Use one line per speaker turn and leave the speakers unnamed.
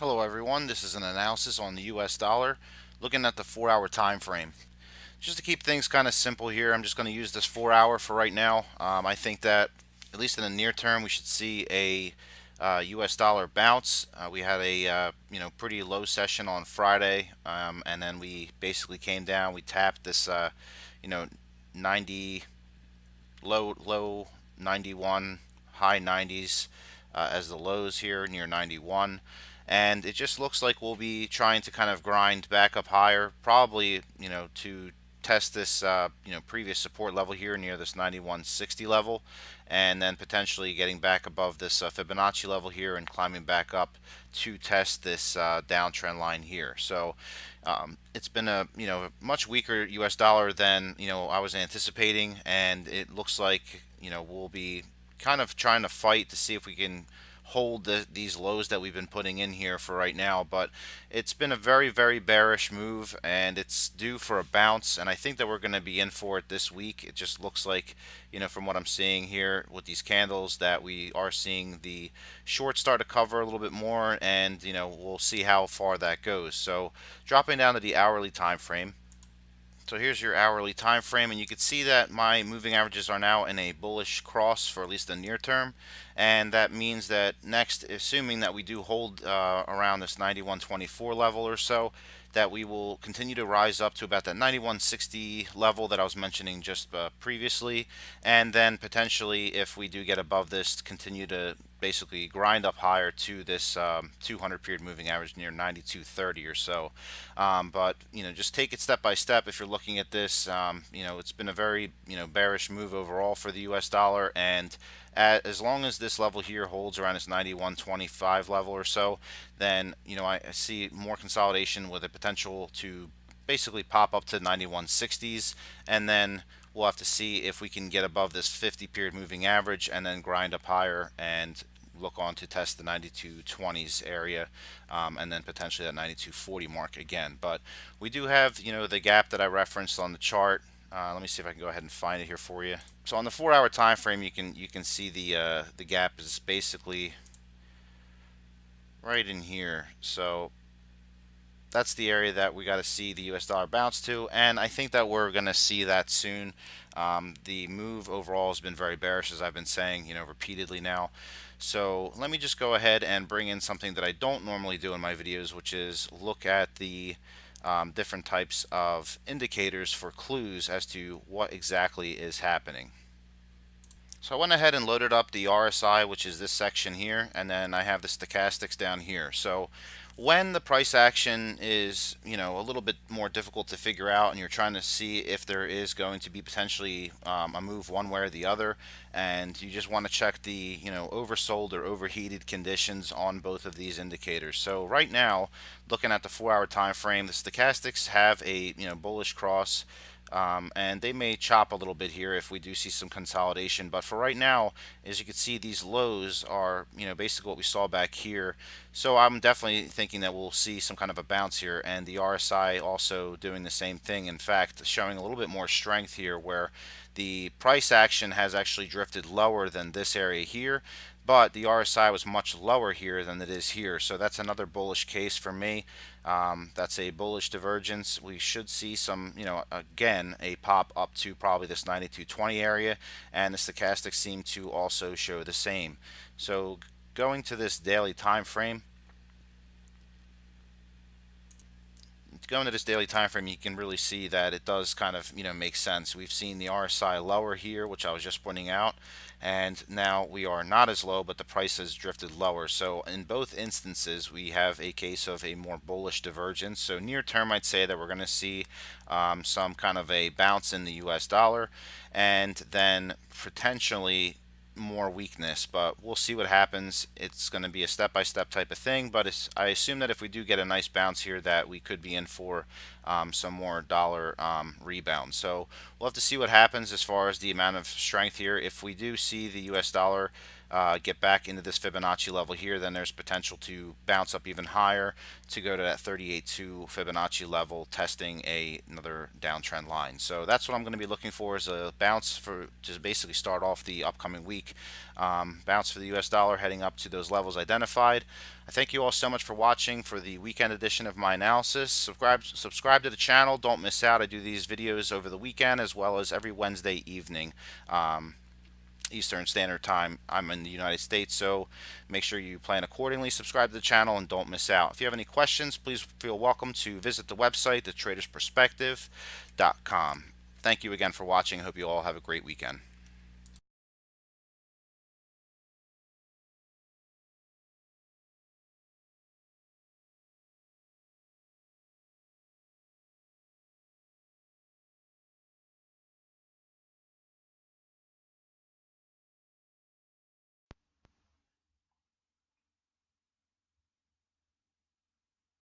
Hello everyone, this is an analysis on the US dollar looking at the 4 hour time frame. Just to keep things kind of simple here, I'm just going to use this 4 hour for right now. I think that at least in the near term we should see a US dollar bounce. We had a pretty low session on Friday, and then we basically came down. We tapped this you know 90 low 91, high 90s as the lows here near 91. And it just looks like we'll be trying to kind of grind back up higher, probably, to test this, previous support level here near this 9160 level, and then potentially getting back above this Fibonacci level here and climbing back up to test this downtrend line here. So it's been a much weaker U.S. dollar than I was anticipating, and it looks like we'll be kind of trying to fight to see if we can hold these lows that we've been putting in here for right now. But it's been a very, very bearish move, and it's due for a bounce, and I think that we're going to be in for it this week. It just looks like, from what I'm seeing here with these candles, that we are seeing the short start to cover a little bit more, and we'll see how far that goes. So dropping down to the hourly time frame. So here's your hourly time frame, and you can see that my moving averages are now in a bullish cross for at least the near term, and that means that next, assuming that we do hold around this 91.24 level or so, that we will continue to rise up to about that 91.60 level that I was mentioning just previously, and then potentially, if we do get above this, continue to basically grind up higher to this 200 period moving average near 92.30 or so. But just take it step by step. If you're looking at this, it's been a very bearish move overall for the U.S. dollar, and as long as this level here holds around this 91.25 level or so, then I see more consolidation with a potential to basically pop up to 91.60s, and then we'll have to see if we can get above this 50 period moving average and then grind up higher and look on to test the 92.20s area, and then potentially that 92.40 mark again. But we do have the gap that I referenced on the chart. Let me see if I can go ahead and find it here for you. So on the 4 hour time frame, you can see the gap is basically right in here. So that's the area that we got to see the US dollar bounce to, and I think that we're going to see that soon. The move overall has been very bearish, as I've been saying repeatedly now. So let me just go ahead and bring in something that I don't normally do in my videos, which is look at the different types of indicators for clues as to what exactly is happening. So I went ahead and loaded up the RSI, which is this section here, and then I have the stochastics down here. So when the price action is a little bit more difficult to figure out, and you're trying to see if there is going to be potentially a move one way or the other, and you just want to check the oversold or overheated conditions on both of these indicators. So right now, looking at the 4 hour time frame, the stochastics have a bullish cross, and they may chop a little bit here if we do see some consolidation. But for right now, as you can see, these lows are basically what we saw back here. So I'm definitely thinking that we'll see some kind of a bounce here, and the RSI also doing the same thing. In fact, showing a little bit more strength here, where the price action has actually drifted lower than this area here, but the RSI was much lower here than it is here. So that's another bullish case for me. That's a bullish divergence. We should see some, again, a pop up to probably this 92.20 area, and the stochastics seem to also show the same. So going to this daily time frame, going to this daily time frame, you can really see that it does kind of make sense. We've seen the RSI lower here, which I was just pointing out, and now we are not as low, but the price has drifted lower. So in both instances, we have a case of a more bullish divergence. So near term, I'd say that we're going to see some kind of a bounce in the US dollar, and then potentially more weakness, but we'll see what happens. It's going to be a step-by-step type of thing, but I assume that if we do get a nice bounce here, that we could be in for some more dollar rebound. So we'll have to see what happens as far as the amount of strength here. If we do see the US dollar get back into this Fibonacci level here, then there's potential to bounce up even higher to go to that 38.2 Fibonacci level, testing another downtrend line. So that's what I'm going to be looking for, is a bounce for to basically start off the upcoming week. Bounce for the US dollar heading up to those levels identified. I thank you all so much for watching for the weekend edition of my analysis. Subscribe to the channel. Don't miss out. I do these videos over the weekend as well as every Wednesday evening. Eastern Standard Time. I'm in the United States, so make sure you plan accordingly. Subscribe to the channel and don't miss out. If you have any questions, please feel welcome to visit the website, thetradersperspective.com. Thank you again for watching. I hope you all have a great weekend.